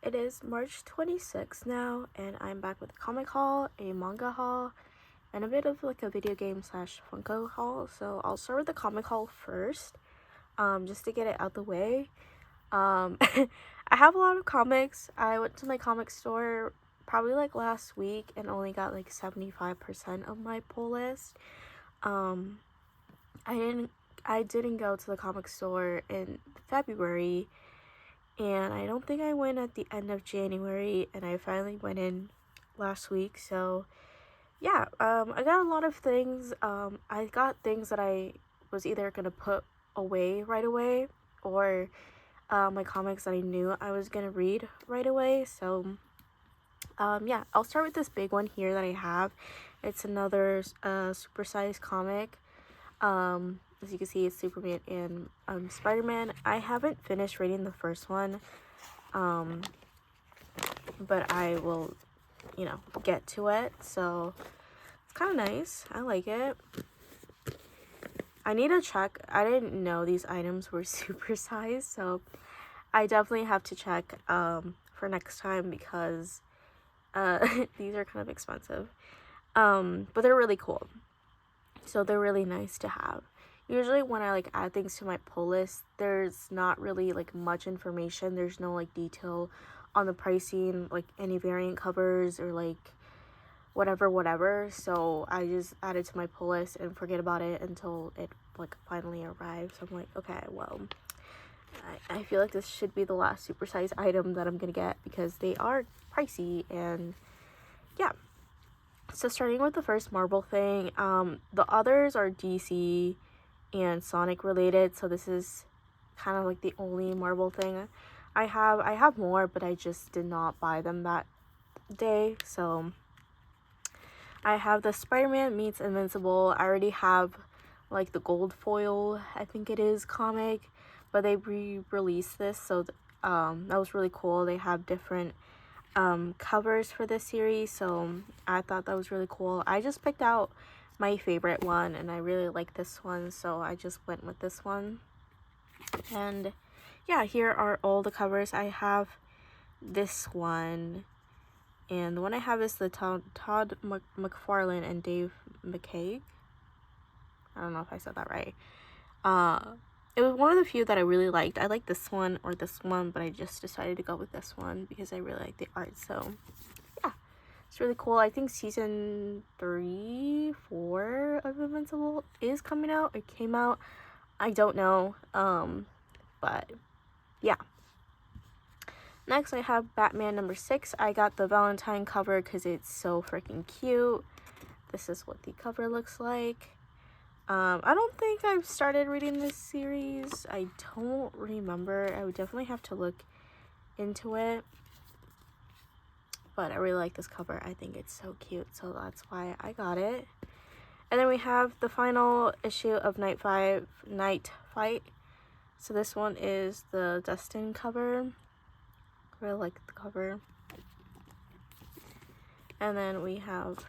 it is March 26th now, and I'm back with a comic haul, a manga haul, and a bit of like a video game slash funko haul. So I'll start with the comic haul first, just to get it out the way. I have a lot of comics. I went to my comic store probably like last week and only got like 75% of my pull list. I didn't go to the comic store in February, and I don't think I went at the end of January, and I finally went in last week. So yeah, I got a lot of things. I got things that I was either gonna put away right away, or my comics that I knew I was gonna read right away. So yeah, I'll start with this big one here that I have. It's another supersized comic. As you can see, it's Superman and Spider-Man. I haven't finished reading the first one, but I will, get to it. So it's kind of nice. I like it. I need to check. I didn't know these items were supersized, so I definitely have to check for next time, because these are kind of expensive. But they're really cool. So they're really nice to have. Usually when I like add things to my pull list, there's not really like much information. There's no like detail on the pricing, like any variant covers or like whatever. So I just add it to my pull list and forget about it until it like finally arrives. So I'm like, okay, well, I feel like this should be the last supersized item that I'm gonna get, because they are pricey. And yeah, so starting with the first Marvel thing, the others are DC and Sonic related, so this is kind of like the only Marvel thing I have. I have more, but I just did not buy them that day. So I have the Spider-Man meets Invincible. I already have like the gold foil, I think it is, comic, but they re-released this, so that was really cool. They have different covers for this series, so I thought that was really cool. I just picked out my favorite one, and I really like this one, so I just went with this one. And yeah, here are all the covers. I have this one, and the one I have is the Todd McFarlane and Dave McKay. I don't know if I said that right. It was one of the few that I really liked. I like this one or this one, but I just decided to go with this one because I really like the art. So yeah, it's really cool. I think season 3, 4 of Invincible is coming out. It came out. I don't know. But yeah. Next, I have Batman number 6. I got the Valentine cover because it's so freaking cute. This is what the cover looks like. I don't think I've started reading this series. I don't remember. I would definitely have to look into it. But I really like this cover. I think it's so cute, so that's why I got it. And then we have the final issue of Knightfight. So this one is the Destin cover. I really like the cover. And then we have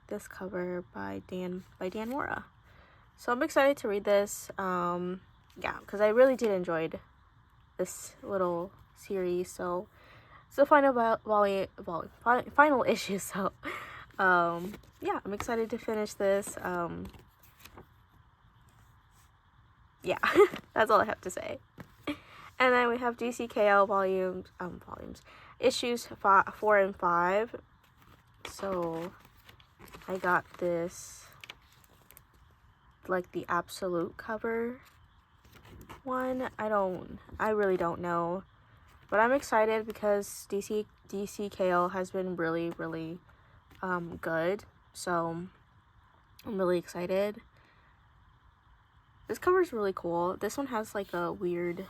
this cover by Dan Mora. So I'm excited to read this. Yeah, because I really did enjoy this little series. So it's the final final issue. So yeah, I'm excited to finish this. Yeah, that's all I have to say. And then we have DCKL volumes, issues 4 and 5. So I got this, like the absolute cover one. I really don't know, but I'm excited because DCKL has been really good. So I'm really excited. This cover is really cool. This one has like a weird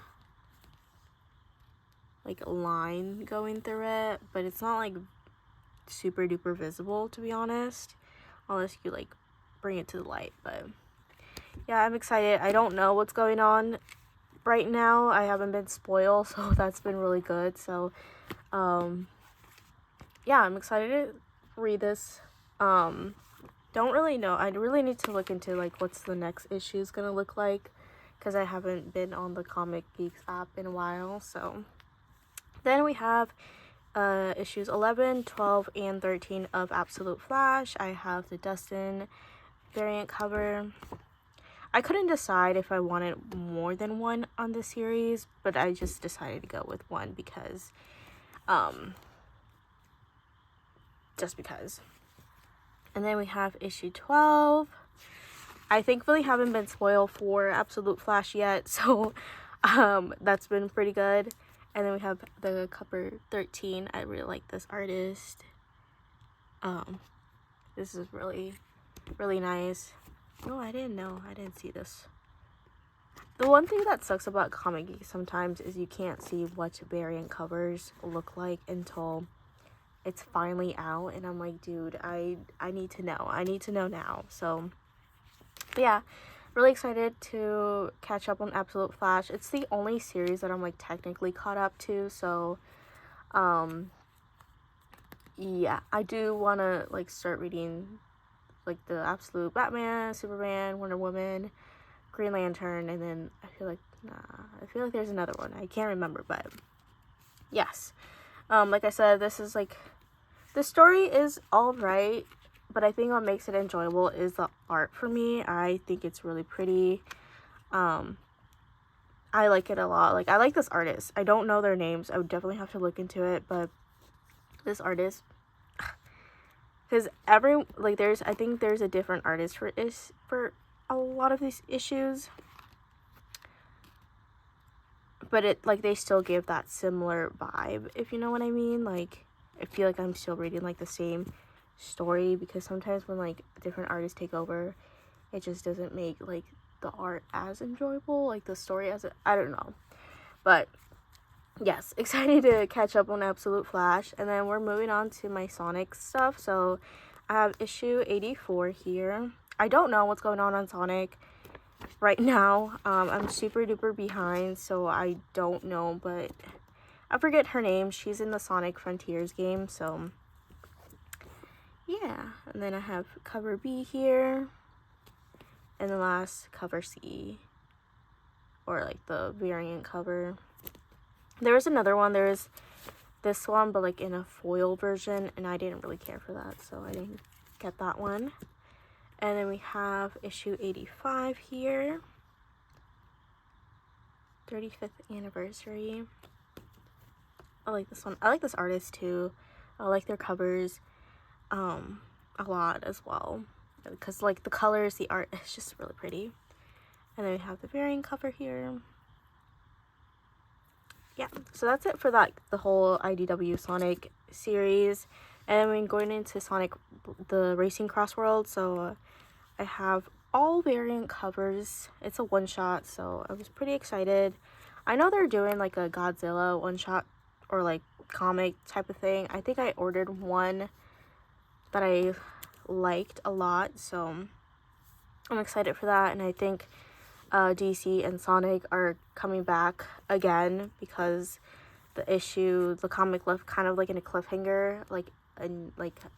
like line going through it, but it's not like super duper visible, to be honest, unless you like bring it to the light. But yeah, I'm excited. I don't know what's going on right now. I haven't been spoiled, so that's been really good. So yeah, I'm excited to read this. Don't really know. I really need to look into like what's the next issue is gonna look like, because I haven't been on the Comic Geeks app in a while. So Then we have issues 11, 12, and 13 of Absolute Flash. I have the Dustin variant cover. I couldn't decide if I wanted more than one on the series, but I just decided to go with one because, just because. And then we have issue 12. I thankfully haven't been spoiled for Absolute Flash yet, so that's been pretty good. And then we have the cover 13. I really like this artist. This is really, really nice. No, I didn't know. I didn't see this. The one thing that sucks about Comic Geek sometimes is you can't see what variant covers look like until it's finally out. And I'm like, dude, I need to know. I need to know now. So, yeah. Really excited to catch up on Absolute Flash. It's the only series that I'm like technically caught up to, so yeah, I do want to like start reading like the Absolute Batman, Superman, Wonder Woman, Green Lantern, and then I feel like there's another one. I can't remember, but yes. Like I said, this is like, the story is all right. But I think what makes it enjoyable is the art for me. I think it's really pretty. I like it a lot. Like, I like this artist. I don't know their names. I would definitely have to look into it. But this artist, because I think there's a different artist for a lot of these issues. But they still give that similar vibe, if you know what I mean. Like, I feel like I'm still reading like the same story, because sometimes when like different artists take over, it just doesn't make like the art as enjoyable, like the story I don't know. But yes, excited to catch up on Absolute Flash. And then we're moving on to my Sonic stuff. So I have issue 84 here. I don't know what's going on Sonic right now. I'm super duper behind, so I don't know, but I forget her name. She's in the Sonic Frontiers game, so yeah. And then I have cover B here, and the last cover C, or like the variant cover. There was another one. There was this one, but like in a foil version, and I didn't really care for that, so I didn't get that one. And then we have issue 85 here, 35th anniversary. I like this one. I like this artist too. I like their covers a lot as well, because like the colors, the art is just really pretty. And then we have the variant cover here. Yeah, so that's it for that, the whole IDW Sonic series. And we're going into Sonic the Racing Cross World, so I have all variant covers. It's a one-shot, so I was pretty excited. I know they're doing like a Godzilla one-shot or like comic type of thing. I think I ordered one that I liked a lot, so I'm excited for that. And I think DC and Sonic are coming back again, because the comic left kind of like in a cliffhanger, and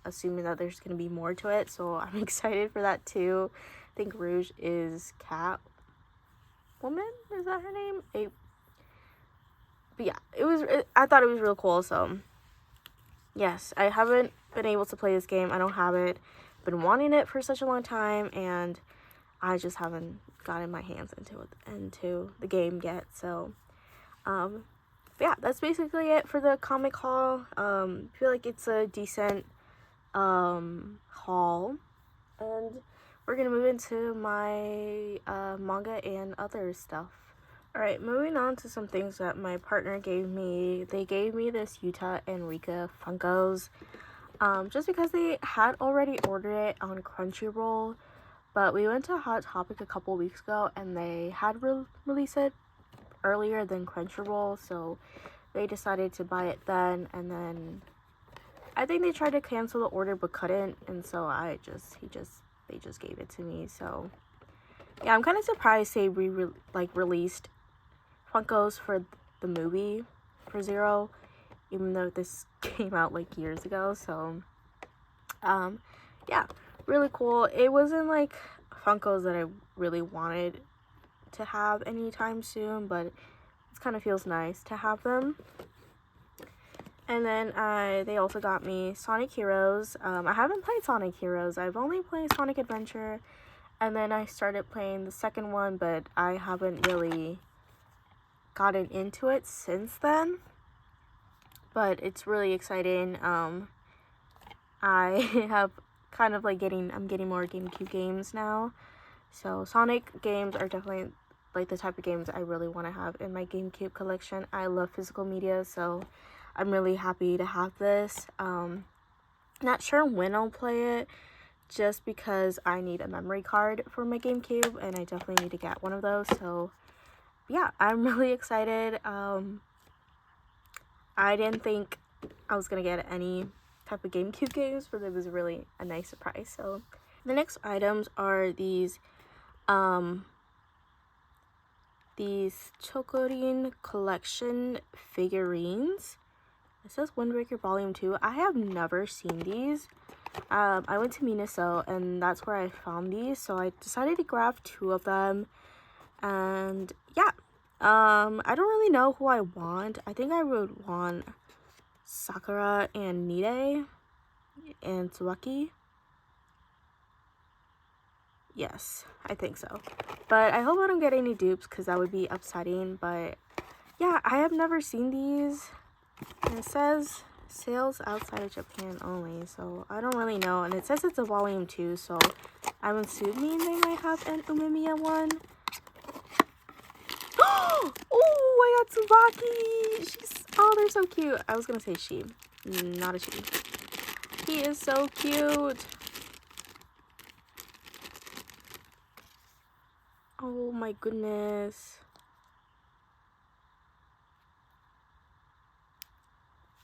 assuming that there's gonna be more to it, so I'm excited for that too. I think Rouge is Catwoman, is that her name? But yeah, I thought it was real cool. So yes, I haven't been able to play this game. I don't have it. Been wanting it for such a long time, and I just haven't gotten my hands into the game yet. So yeah, that's basically it for the comic haul. I feel like it's a decent haul, and we're gonna move into my manga and other stuff. Alright, moving on to some things that my partner gave me. They gave me this Yuta and Rika Funkos, just because they had already ordered it on Crunchyroll, but we went to Hot Topic a couple weeks ago, and they had released it earlier than Crunchyroll, so they decided to buy it then. And then I think they tried to cancel the order but couldn't, and so they just gave it to me. So yeah, I'm kind of surprised they released Funkos for the movie for Zero, even though this came out like years ago. So yeah, really cool. It wasn't like Funkos that I really wanted to have anytime soon, but it kind of feels nice to have them. And then they also got me Sonic Heroes. I haven't played Sonic Heroes. I've only played Sonic Adventure. And then I started playing the second one, but I haven't really gotten into it since then. But it's really exciting. I have kind of like I'm getting more GameCube games now. So Sonic games are definitely like the type of games I really want to have in my GameCube collection. I love physical media, so I'm really happy to have this. Not sure when I'll play it, just because I need a memory card for my GameCube, and I definitely need to get one of those. So yeah, I'm really excited. I didn't think I was gonna get any type of GameCube games, but it was really a nice surprise. So the next items are these chokorin collection figurines. It says Windbreaker Volume 2. I have never seen these. I went to Miniso, and that's where I found these, so I decided to grab 2 of them. And yeah, I don't really know who I want. I think I would want Sakura and Nide and Tsuwaki. Yes, I think so. But I hope I don't get any dupes, because that would be upsetting. But yeah, I have never seen these. And it says sales outside of Japan only, so I don't really know. And it says it's a volume 2, so I'm assuming they might have an Minamiya one. Oh, I got Tsubaki! Oh, they're so cute. I was gonna say she, not a she. He is so cute. Oh my goodness.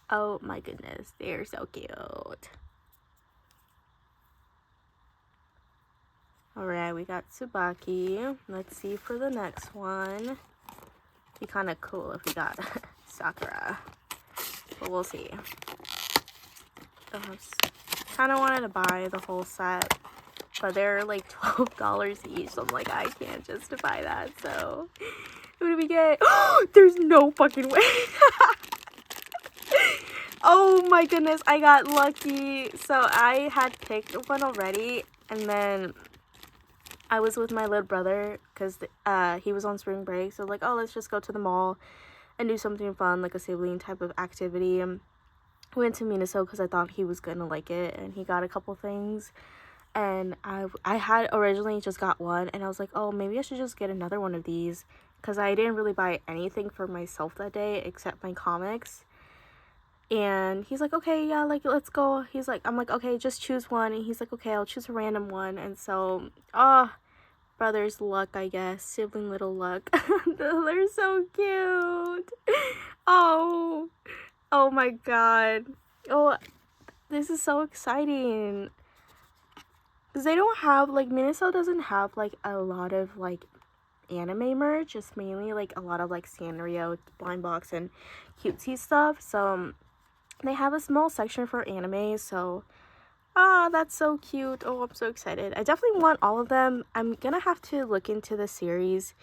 Oh my goodness, they're so cute. Alright, we got Tsubaki. Let's see for the next one. Be kind of cool if we got Sakura. But we'll see. Kind of wanted to buy the whole set, but they're like $12 each. So I'm like, I can't justify that. So who do we get? Oh, there's no fucking way. Oh my goodness, I got lucky. So I had picked one already, and then I was with my little brother because he was on spring break. So like, oh, let's just go to the mall and do something fun, like a sibling type of activity. We went to Miniso because I thought he was gonna like it, and he got a couple things. And I had originally just got one, and I was like, oh, maybe I should just get another one of these, because I didn't really buy anything for myself that day except my comics. And he's like, okay, yeah, like, let's go. I'm like, okay, just choose one. And he's like, okay, I'll choose a random one. And so, brother's luck, I guess. Sibling little luck. They're so cute. Oh my god. Oh, this is so exciting. Because they don't have, like, Miniso doesn't have, like, a lot of, like, anime merch. It's mainly, like, a lot of, like, Sanrio, Blind Box, and cutesy stuff. So they have a small section for anime, so that's so cute. Oh, I'm so excited. I definitely want all of them. I'm gonna have to look into the series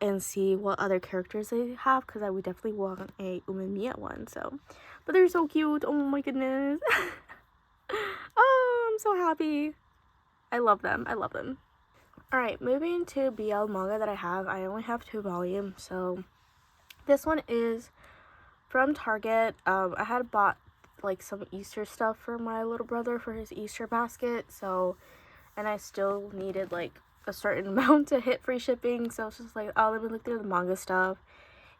and see what other characters they have, because I would definitely want a Minamiya one. So, but they're so cute. Oh my goodness. Oh, I'm so happy. I love them. Alright, moving to BL manga that I have. I only have 2 volumes, so this one is from Target. I had bought like some Easter stuff for my little brother for his Easter basket, so, and I still needed like a certain amount to hit free shipping, so I was just like, oh, let me look through the manga stuff.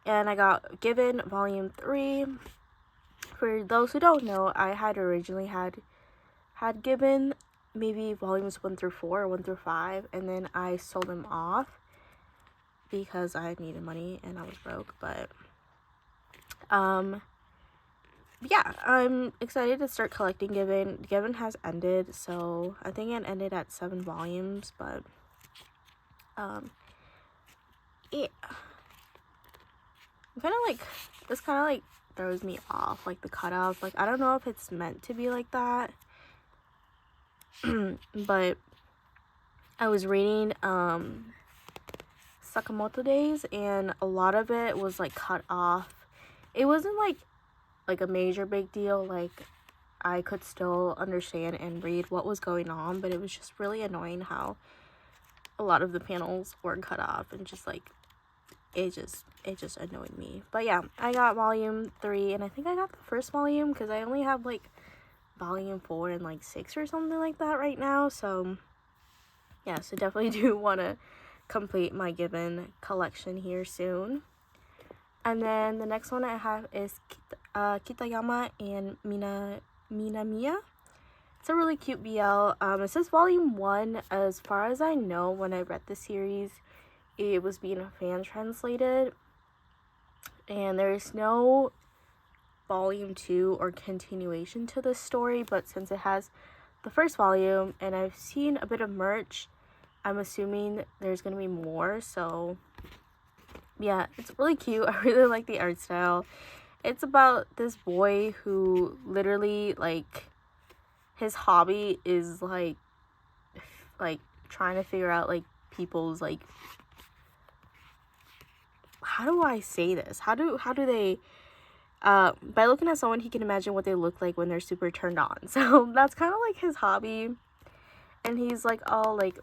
And I got Given Volume 3. For those who don't know, I had originally had Given maybe volumes 1 through 4 or 1 through 5, and then I sold them off because I needed money and I was broke. But yeah, I'm excited to start collecting Given. Given has ended, so I think it ended at 7 volumes, but yeah, this kind of like throws me off, like the cutoff. Like, I don't know if it's meant to be like that. But I was reading Sakamoto Days, and a lot of it was like cut off. It wasn't like like a major big deal. Like, I could still understand and read what was going on, but it was just really annoying how a lot of the panels were cut off, and just like it just annoyed me. But yeah, I got volume 3, and I think I got the first volume because I only have like volume 4 and like 6 or something like that right now. So yeah, so definitely do want to complete my Gibbon collection here soon. And then the next one I have is Kitayama and Minamiya. It's a really cute BL. It says volume 1. As far as I know, when I read the series, it was being fan translated, and there is no volume 2 or continuation to this story. But since it has the first volume, and I've seen a bit of merch, I'm assuming there's gonna be more. So yeah, it's really cute. I really like the art style. It's about this boy who literally, like, his hobby is like trying to figure out like people's, like, how do I say this? How do they by looking at someone, he can imagine what they look like when they're super turned on. So that's kind of like his hobby. And he's like, oh, like,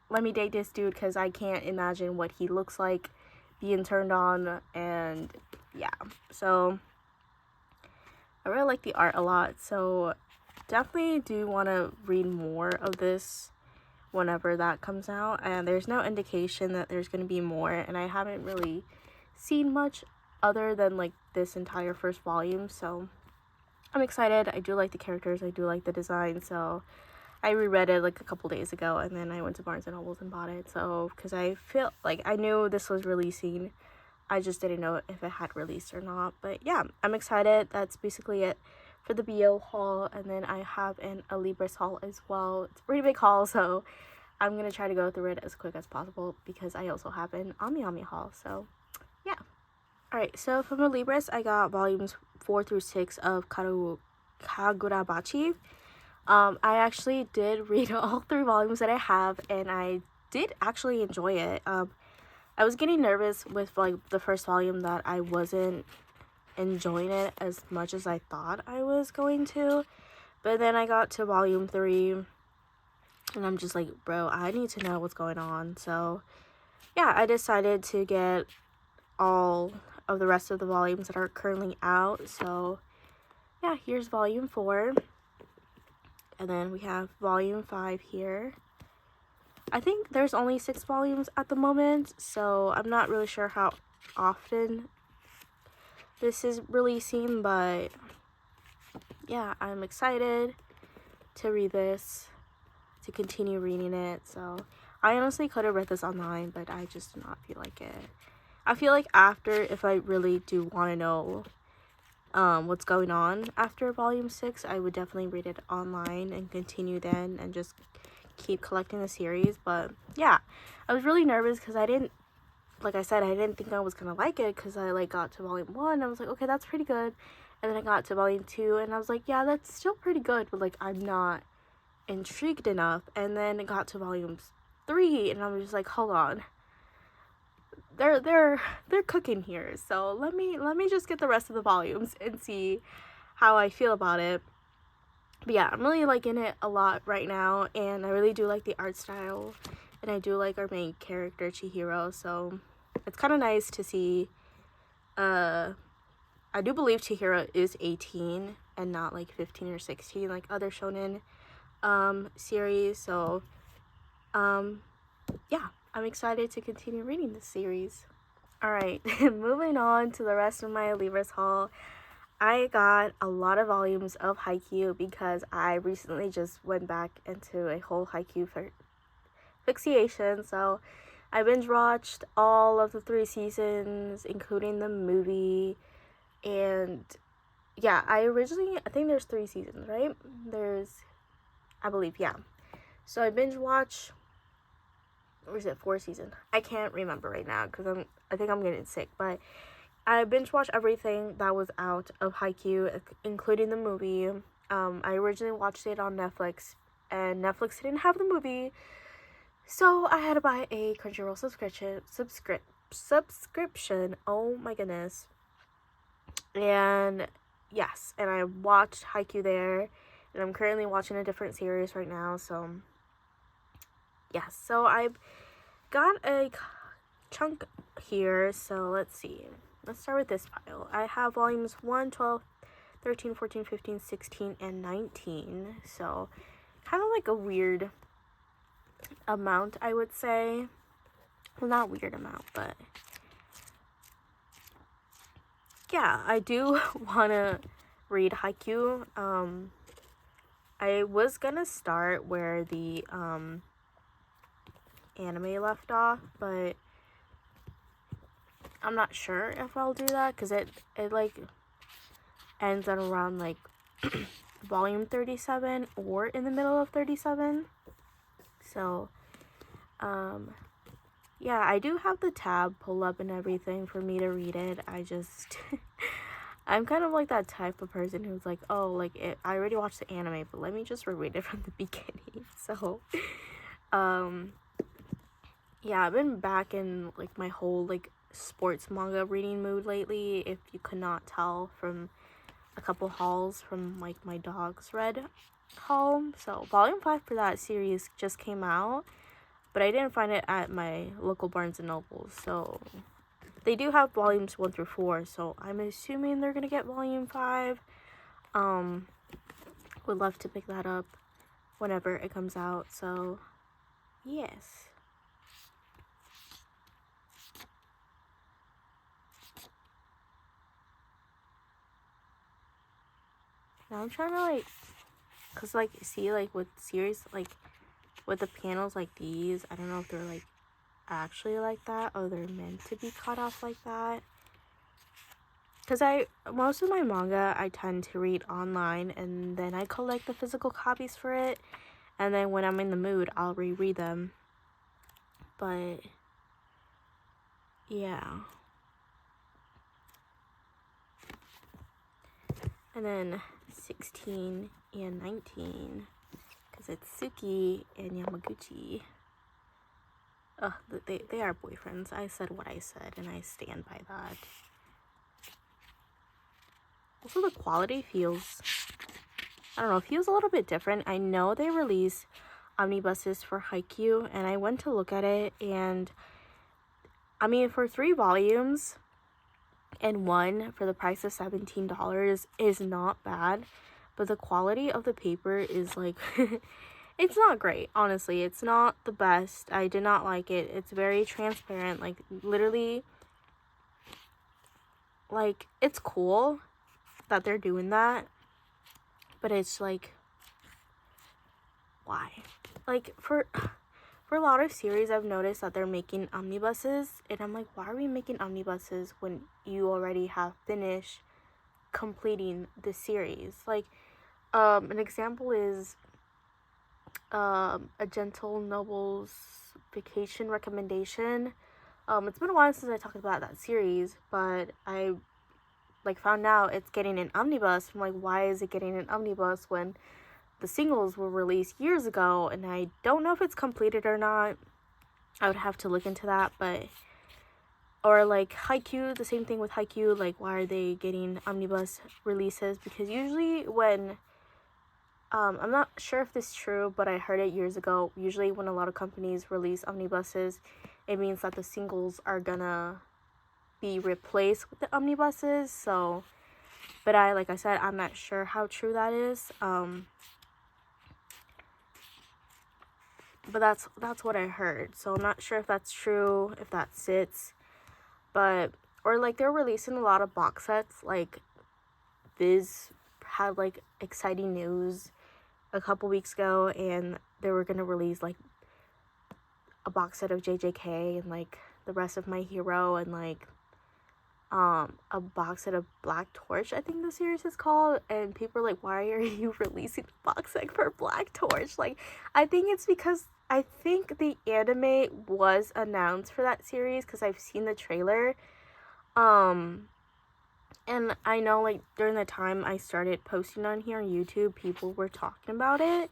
let me date this dude because I can't imagine what he looks like being turned on. And yeah, so I really like the art a lot. So definitely do want to read more of this whenever that comes out. And there's no indication that there's going to be more. And I haven't really seen much other than like this entire first volume. So I'm excited. I do like the characters. I do like the design. So I reread it like a couple days ago, and then I went to Barnes & Noble and bought it. So, because I feel like I knew this was releasing. I just didn't know if it had released or not. But yeah, I'm excited. That's basically it for the BO haul. And then I have an alibris haul as well. It's a pretty big haul, so I'm going to try to go through it as quick as possible because I also have an amiami haul. So yeah. Alright, so from alibris, I got volumes 4 through 6 of Kagurabachi. I actually did read all 3 volumes that I have, and I did actually enjoy it. I was getting nervous with like the first volume that I wasn't enjoying it as much as I thought I was going to, but then I got to volume 3, and I'm just like, bro, I need to know what's going on. So yeah, I decided to get all of the rest of the volumes that are currently out. So yeah, here's volume 4. And then we have volume 5 here. I think there's only 6 volumes at the moment, so I'm not really sure how often this is releasing, but yeah, I'm excited to read this, to continue reading it. So I honestly could have read this online, but I just do not feel like it. I feel like after, if I really do want to know what's going on after volume 6, I would definitely read it online and continue then and just keep collecting the series. But yeah, I was really nervous because I didn't, like I said, I didn't think I was gonna like it because I like got to volume 1, I was like, okay, that's pretty good, and then I got to volume 2 and I was like, yeah, that's still pretty good, but like I'm not intrigued enough. And then it got to volume 3 and I was just like, hold on, they're cooking here, so let me just get the rest of the volumes and see how I feel about it. But yeah, I'm really liking it a lot right now, and I really do like the art style, and I do like our main character Chihiro. So it's kind of nice to see. I do believe Chihiro is 18 and not like 15 or 16 like other shonen series. So yeah, I'm excited to continue reading this series. Alright, moving on to the rest of my alibris haul. I got a lot of volumes of haikyuu because I recently just went back into a whole haikyuu fixation. So I binge watched all of the 3 seasons, including the movie. And yeah, I think there's 3 seasons, right? I believe, yeah. So I binge watched, or is it 4 seasons? I can't remember right now because I think I'm getting sick. But I binge watched everything that was out of haikyuu, including the movie. I originally watched it on Netflix, and Netflix didn't have the movie, so I had to buy a Crunchyroll subscription. Oh my goodness. And yes, and I watched haikyuu there, and I'm currently watching a different series right now, so yes. So I've got a chunk here, so let's see. Let's start with this pile. I have volumes 1, 12, 13, 14, 15, 16, and 19, so kind of like a weird amount, I would say. Well, not weird amount, but yeah, I do want to read haikyuu. I was gonna start where the anime left off, but I'm not sure if I'll do that, because it like ends at around like volume 37 or in the middle of 37. So yeah, I do have the tab pulled up and everything for me to read it. I just I'm kind of like that type of person who's like, oh, like I already watched the anime, but let me just reread it from the beginning. So yeah, I've been back in like my whole like sports manga reading mood lately, if you could not tell from a couple hauls from like my dog's read haul. So volume 5 for that series just came out, but I didn't find it at my local Barnes and Nobles. So they do have volumes 1 through 4, so I'm assuming they're gonna get volume 5. Would love to pick that up whenever it comes out. So yes. Now I'm trying to like, cause like see like with series like with the panels like these, I don't know if they're like actually like that or they're meant to be cut off like that. Cause most of my manga I tend to read online, and then I collect the physical copies for it, and then when I'm in the mood I'll reread them. But yeah. And then 16 and 19, because it's Suki and Yamaguchi. Ugh, they are boyfriends. I said what I said, and I stand by that. Also, the quality feels, I don't know, feels a little bit different. I know they release omnibuses for haikyuu, and I went to look at it, and I mean, for 3 volumes and 1 for the price of $17 is not bad, but the quality of the paper is like it's not great, honestly. It's not the best. I did not like it. It's very transparent, like literally, like it's cool that they're doing that, but it's like, why? Like for a lot of series I've noticed that they're making omnibuses, and I'm like, why are we making omnibuses when you already have finished completing the series? Like an example is a Gentle Noble's Vacation Recommendation. It's been a while since I talked about that series, but I like found out it's getting an omnibus. I'm like, why is it getting an omnibus when the singles were released years ago? And I don't know if it's completed or not. I would have to look into that. But or like haikyuu, the same thing with haikyuu. Like, why are they getting omnibus releases? Because usually when I'm not sure if this is true, but I heard it years ago. Usually when a lot of companies release omnibuses, it means that the singles are gonna be replaced with the omnibuses. So, but like I said, I'm not sure how true that is. But that's what I heard. So I'm not sure if that's true, if that sits. But or like they're releasing a lot of box sets. Like Viz had like exciting news a couple weeks ago, and they were gonna release like a box set of JJK and like the rest of My Hero, and like a box set of Black Torch, I think the series is called. And people are like, why are you releasing a box set for Black Torch? Like, I think it's because I think the anime was announced for that series, because I've seen the trailer. And I know like during the time I started posting on here on YouTube, people were talking about it,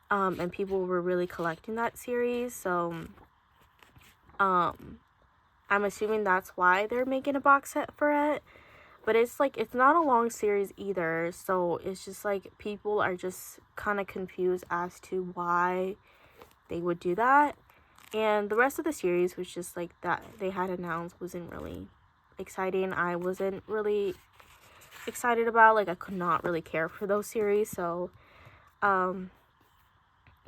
and people were really collecting that series. So I'm assuming that's why they're making a box set for it. But it's like, it's not a long series either, so it's just like people are just kind of confused as to why they would do that. And the rest of the series was just like that they had announced wasn't really exciting. I wasn't really excited about, like, I could not really care for those series. So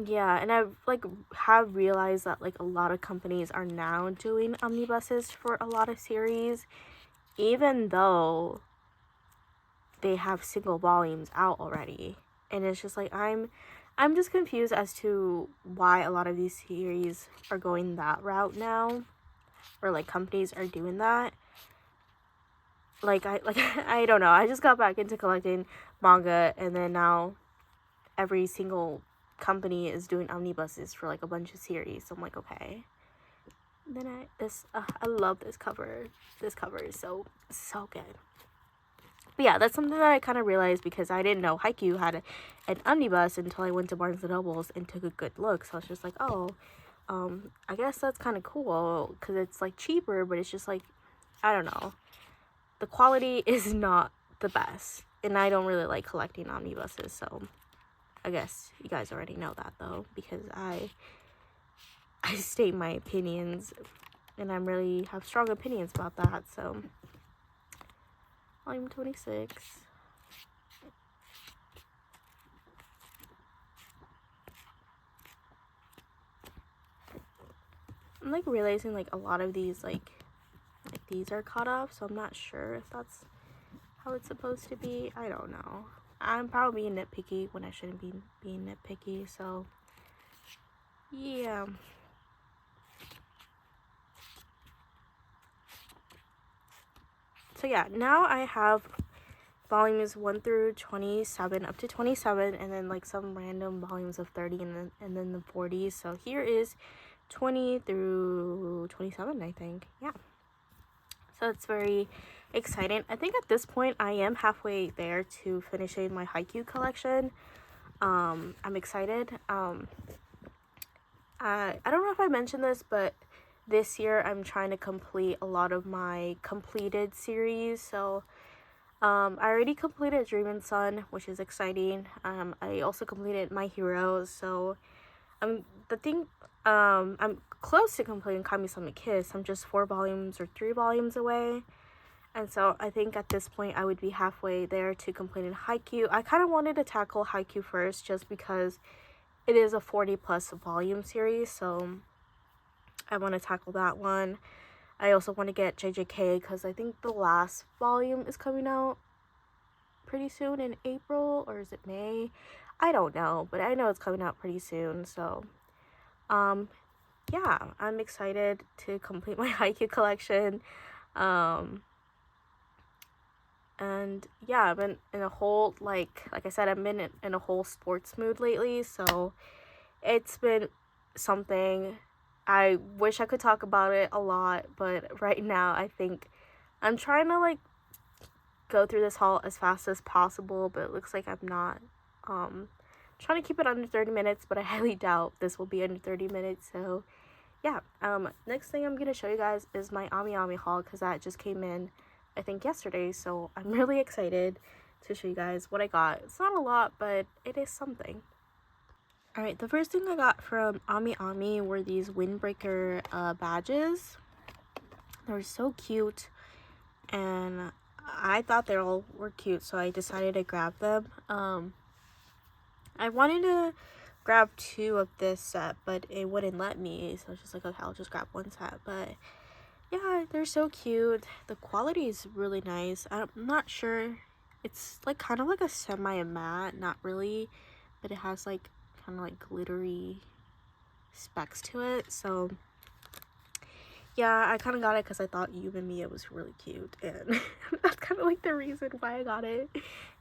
yeah, and I've like have realized that like a lot of companies are now doing omnibuses for a lot of series, even though they have single volumes out already. And it's just like I'm just confused as to why a lot of these series are going that route now, or like companies are doing that. Like I don't know. I just got back into collecting manga, and then now every single company is doing omnibuses for like a bunch of series. So I'm like, okay. And then I love this cover. This cover is so good. But yeah, that's something that I kind of realized because I didn't know haikyuu had an omnibus until I went to Barnes & Noble's and took a good look. So I was just like, oh, I guess that's kind of cool because it's like cheaper, but it's just like, I don't know. The quality is not the best. And I don't really like collecting omnibuses, so I guess you guys already know that though, because I state my opinions and I really have strong opinions about that. So volume 26. I'm like realizing like a lot of these like these are cut off, so I'm not sure if that's how it's supposed to be. I don't know. I'm probably being nitpicky when I shouldn't be being nitpicky, so yeah. So yeah, now I have volumes 1 through 27, up to 27, and then like some random volumes of 30 and then the 40s. So here is 20 through 27, I think. Yeah. So it's very exciting. I think at this point I am halfway there to finishing my haikyuu collection. I'm excited. I don't know if I mentioned this, but this year I'm trying to complete a lot of my completed series. So I already completed Dream and Sun, which is exciting. I also completed My Hero, so I'm close to completing Kami-sama Kiss. I'm just 4 volumes or 3 volumes away. And so I think at this point I would be halfway there to completing haikyuu. I kind of wanted to tackle haikyuu first just because it is a 40 plus volume series, so I want to tackle that one. I also want to get JJK because I think the last volume is coming out pretty soon in April, or is it May? I don't know, but I know it's coming out pretty soon. So yeah, I'm excited to complete my haikyuu collection. And yeah, I've been in a whole like I said, I've been in a whole sports mood lately, so it's been something. I wish I could talk about it a lot, but right now I think I'm trying to like go through this haul as fast as possible, but it looks like I'm not. Trying to keep it under 30 minutes, but I highly doubt this will be under 30 minutes. So yeah, next thing I'm gonna show you guys is my amiami haul, because that just came in I think yesterday, so I'm really excited to show you guys what I got. It's not a lot, but it is something. Alright, the first thing I got from amiami were these windbreaker badges. They were so cute, and I thought they all were cute, so I decided to grab them. I wanted to grab 2 of this set, but it wouldn't let me, so I was just like, okay, I'll just grab 1 set. But yeah, they're so cute. The quality is really nice. I'm not sure. It's like kind of like a semi-matte, not really, but it has like kind of like glittery specks to it. So yeah, I kind of got it because I thought Minamiya was really cute, and that's kind of like the reason why I got it.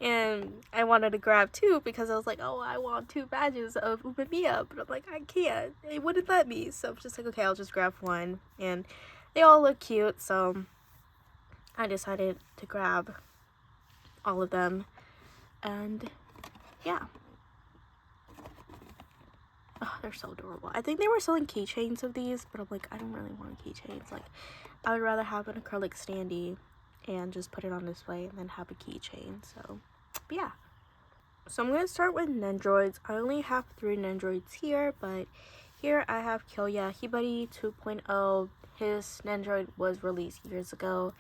And I wanted to grab 2 because I was like, oh, I want 2 badges of Minamiya, but I'm like, I can't. It wouldn't let me, so I'm just like, okay, I'll just grab 1. And they all look cute, so I decided to grab all of them. And yeah. Oh, they're so adorable. I think they were selling keychains of these, but I'm like, I don't really want keychains. Like, I would rather have an acrylic standee. and just put it on display and then have a keychain. So yeah. So I'm going to start with nendoroids. I only have 3 nendoroids here, but here I have Kyoya Hibari 2.0. His nendoroid was released years ago.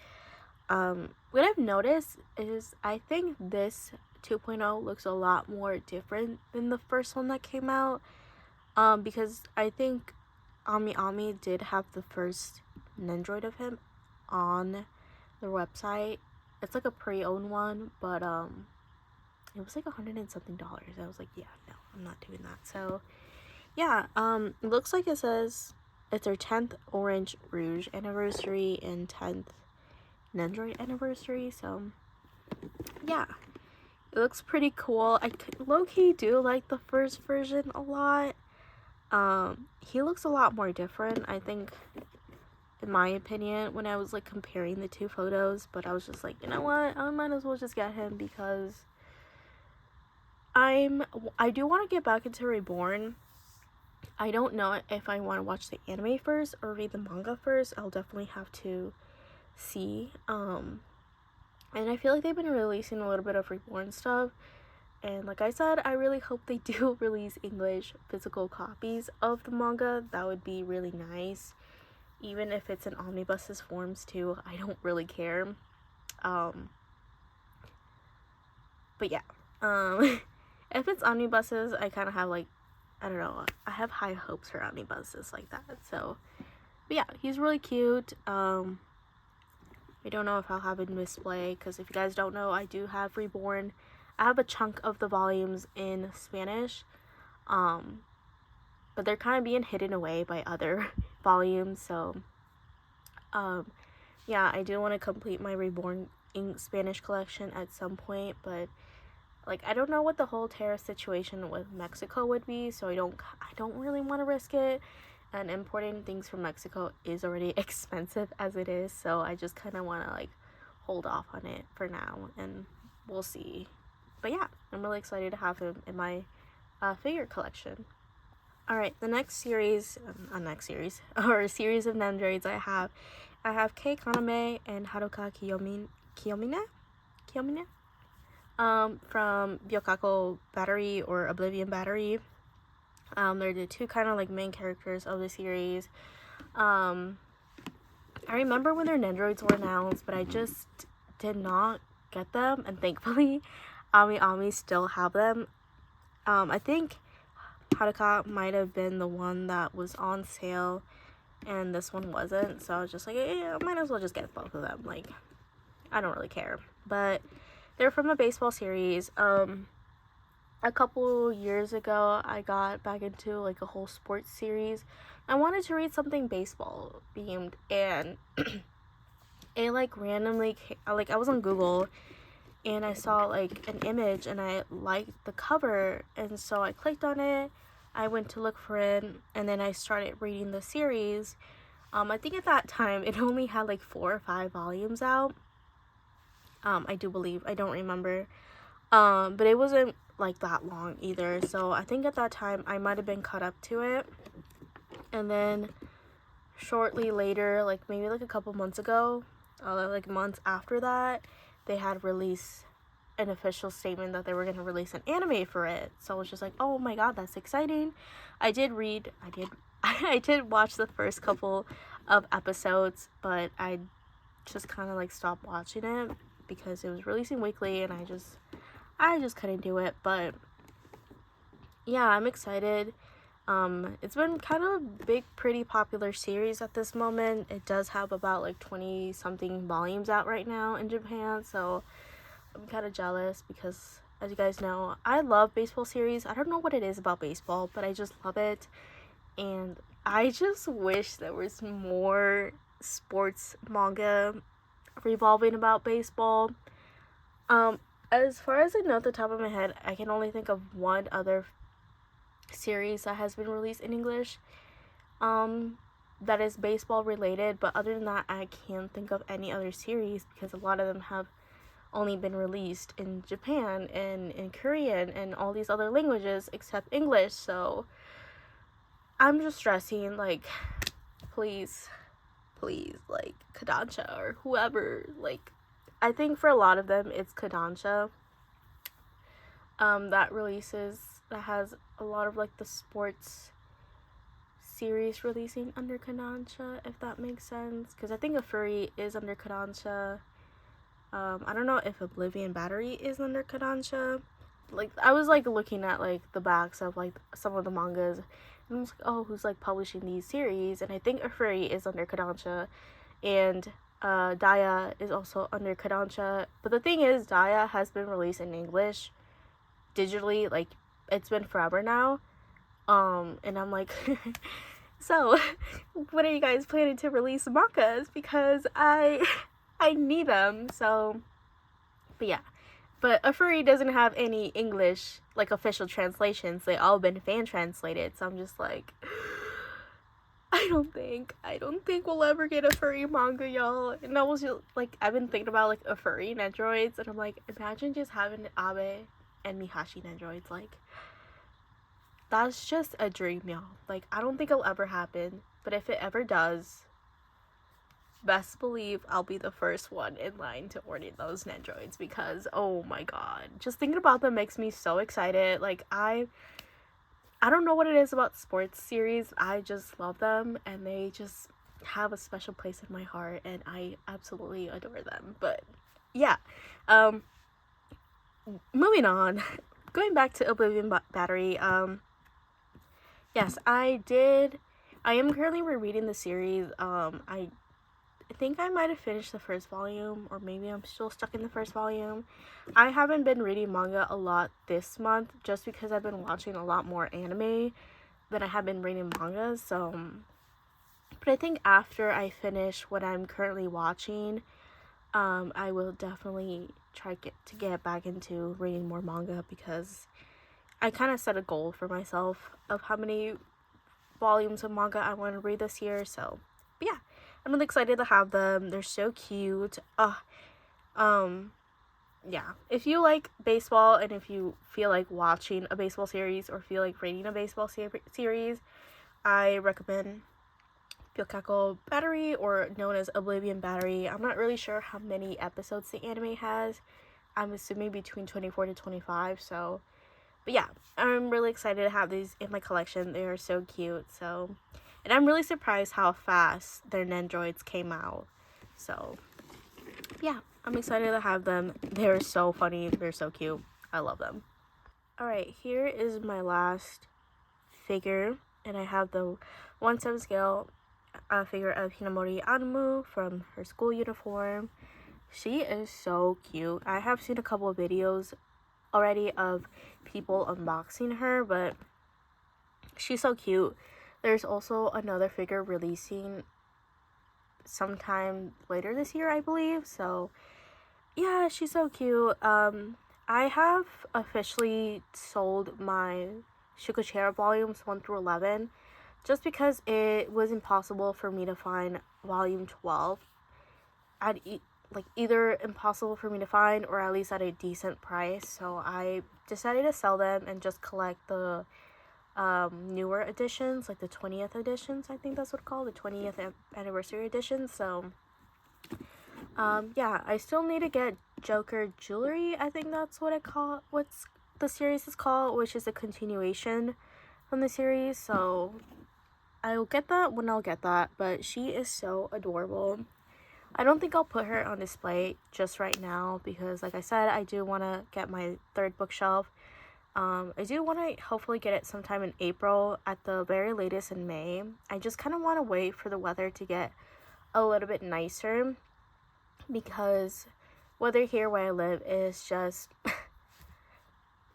What I've noticed is I think this 2.0 looks a lot more different than the first one that came out. Because I think Amiami did have the first nendoroid of him on the website. It's like a pre-owned one, but it was like $100 and something. I was like, yeah, no, I'm not doing that. So yeah, it looks like it says it's their 10th Orange Rouge anniversary and 10th nendoroid anniversary. So yeah, it looks pretty cool. I low-key do like the first version a lot. He looks a lot more different, I think, in my opinion, when I was like comparing the 2 photos. But I was just like, you know what, I might as well just get him because I do want to get back into Reborn. I don't know if I want to watch the anime first or read the manga first. I'll definitely have to see. And I feel like they've been releasing a little bit of Reborn stuff. And like I said, I really hope they do release English physical copies of the manga. That would be really nice. Even if it's in omnibuses forms too, I don't really care. But yeah. If it's omnibuses, I kind of have like, I don't know, I have high hopes for omnibuses like that. So, but yeah, he's really cute. I don't know if I'll have it in display, because if you guys don't know, I do have Reborn. I have a chunk of the volumes in Spanish, but they're kind of being hidden away by other volumes. So yeah, I do want to complete my Reborn in Spanish collection at some point, but like I don't know what the whole tariff situation with Mexico would be, so I don't really want to risk it. And importing things from Mexico is already expensive as it is, so I just kind of want to like hold off on it for now, and we'll see. But yeah, I'm really excited to have him in my figure collection. Alright, the next series, or a series of nendoroids I have Kei Kaname and Haruka Kiyomine? From Byokako Battery or Oblivion Battery. They're the 2 kind of like main characters of the series. I remember when their nendoroids were announced, but I just did not get them, and thankfully Ami still have them. I think Haruka might have been the one that was on sale and this one wasn't, so I was just like, yeah, I might as well just get both of them. Like, I don't really care. But they're from a baseball series. A couple years ago I got back into like a whole sports series. I wanted to read something baseball themed, and it like randomly like I was on Google and I saw like an image and I liked the cover, and so I clicked on it. I went to look for it, and then I started reading the series. I think at that time it only had like 4 or 5 volumes out. I do believe, I don't remember. But it wasn't like that long either, so I think at that time I might have been caught up to it. And then shortly later, like maybe like a couple months ago, like months after that, they had released an official statement that they were going to release an anime for it. So I was just like, oh my god, that's exciting. I did watch the first couple of episodes, but I just kind of like stopped watching it because it was releasing weekly and I just couldn't do it. But yeah, I'm excited. It's been kind of a big, pretty popular series at this moment. It does have about like 20 something volumes out right now in Japan, so I'm kind of jealous because, as you guys know, I love baseball series. I don't know what it is about baseball, but I just love it, and I just wish there was more sports manga revolving about baseball. As far as I know at the top of my head, I can only think of one other series that has been released in English that is baseball related, but other than that I can't think of any other series because a lot of them have only been released in Japan and in Korean and all these other languages except English. So I'm just stressing, like, please, like, Kodansha or whoever, like, I think for a lot of them it's Kodansha that has a lot of like the sports series releasing under Kodansha, if that makes sense, because I think a furry is under Kodansha. I don't know if Oblivion Battery is under Kodansha. Like, I was like looking at like the backs of like some of the mangas, and I was like, oh, who's like publishing these series? And I think a furry is under Kodansha, and Daya is also under Kodansha. But the thing is, Daya has been released in English digitally, like it's been forever now. And I'm like, so when are you guys planning to release mangas? Because I need them. So, but yeah. But a furry doesn't have any English like official translations. They all been fan translated. So I'm just like, I don't think we'll ever get a furry manga, y'all. And I was just, like, I've been thinking about like a furry nendoroids, and I'm like, imagine just having Abe and Mihashi nendoroids. Like, that's just a dream, y'all. Like, I don't think it'll ever happen, but if it ever does, best believe I'll be the first one in line to order those nendoroids, because oh my god, just thinking about them makes me so excited. Like, I don't know what it is about sports series, I just love them, and they just have a special place in my heart, and I absolutely adore them. But yeah, moving on, going back to Oblivion Battery. Yes, I am currently rereading the series. I think I might have finished the first volume, or maybe I'm still stuck in the first volume. I haven't been reading manga a lot this month, just because I've been watching a lot more anime than I have been reading manga. So, but I think after I finish what I'm currently watching, I will definitely try to get back into reading more manga, because I kind of set a goal for myself of how many volumes of manga I want to read this year. So, but yeah, I'm really excited to have them. They're so cute. Yeah, if you like baseball, and if you feel like watching a baseball series, or feel like reading a baseball series, I recommend Gyokako Battery, or known as Oblivion Battery. I'm not really sure how many episodes the anime has. I'm assuming between 24 to 25, so, but yeah, I'm really excited to have these in my collection. They are so cute. So, and I'm really surprised how fast their nendoroids came out. So, yeah, I'm excited to have them. They're so funny. They're so cute. I love them. Alright, here is my last figure. And I have the 1/7 scale figure of Hinamori Amu from her school uniform. She is so cute. I have seen a couple of videos already of people unboxing her, but she's so cute. There's also another figure releasing sometime later this year, I believe. So yeah, she's so cute. I have officially sold my Shukochera volumes 1 through 11, just because it was impossible for me to find volume 12 at either impossible for me to find, or at least at a decent price. So I decided to sell them and just collect the newer editions, like the 20th editions, I think that's what it's called, the 20th anniversary edition. So yeah, I still need to get Joker Jewelry, I think that's what's the series is called, which is a continuation from the series. So I will get that when I'll get that, but she is so adorable. I don't think I'll put her on display just right now, because like I said, I do want to get my third bookshelf. I do want to hopefully get it sometime in April, at the very latest in May. I just kind of want to wait for the weather to get a little bit nicer, because weather here where I live is just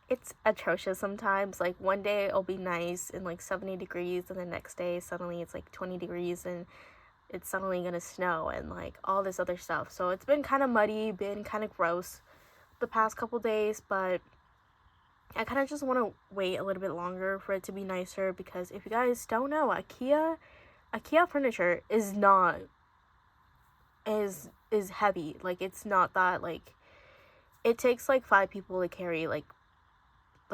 it's atrocious sometimes. Like, one day it'll be nice and like 70 degrees, and the next day suddenly it's like 20 degrees and it's suddenly gonna snow, and like all this other stuff. So it's been kind of muddy, been kind of gross the past couple days, but I kind of just want to wait a little bit longer for it to be nicer, because if you guys don't know, IKEA furniture is heavy. Like, it's not that, like, it takes like 5 people to carry like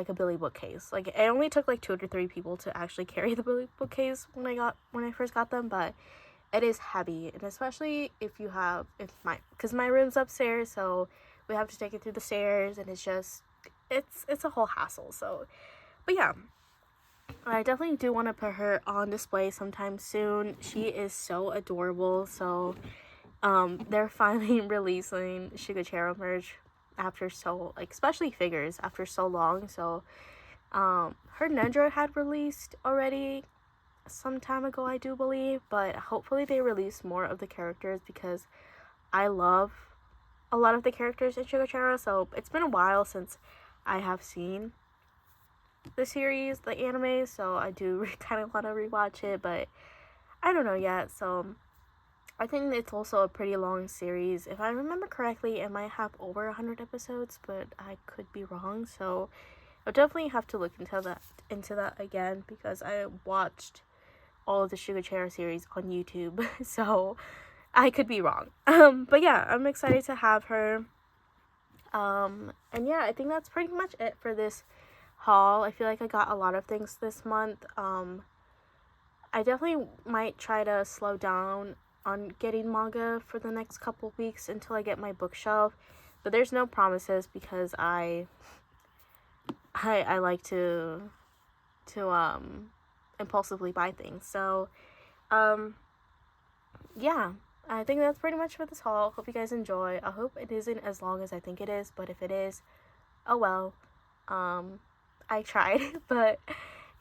a Billy bookcase. Like, it only took like 2 to 3 people to actually carry the Billy bookcase when I first got them, but it is heavy, and especially if you have, because my room's upstairs, so we have to take it through the stairs, and it's just, it's a whole hassle. So, but yeah, I definitely do want to put her on display sometime soon. She is so adorable. So they're finally releasing Shigechiro merch after so, like, especially figures, after so long. So her nendoroid had released already some time ago, I do believe, but hopefully they release more of the characters, because I love a lot of the characters in Shigechiro. So it's been a while since I have seen the series, the anime, so I do kind of want to rewatch it, but I don't know yet. So I think it's also a pretty long series. If I remember correctly, it might have over 100 episodes, but I could be wrong. So I'll definitely have to look into that again, because I watched all of the Shigechiro series on YouTube, so I could be wrong. But yeah, I'm excited to have her. And yeah, I think that's pretty much it for this haul. I feel like I got a lot of things this month. I definitely might try to slow down on getting manga for the next couple weeks until I get my bookshelf, but there's no promises, because I like to impulsively buy things. So yeah, I think that's pretty much for this haul. Hope you guys enjoy. I hope it isn't as long as I think it is, but if it is, oh well. I tried. But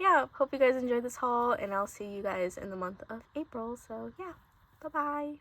yeah, hope you guys enjoyed this haul, and I'll see you guys in the month of April. So yeah, bye bye.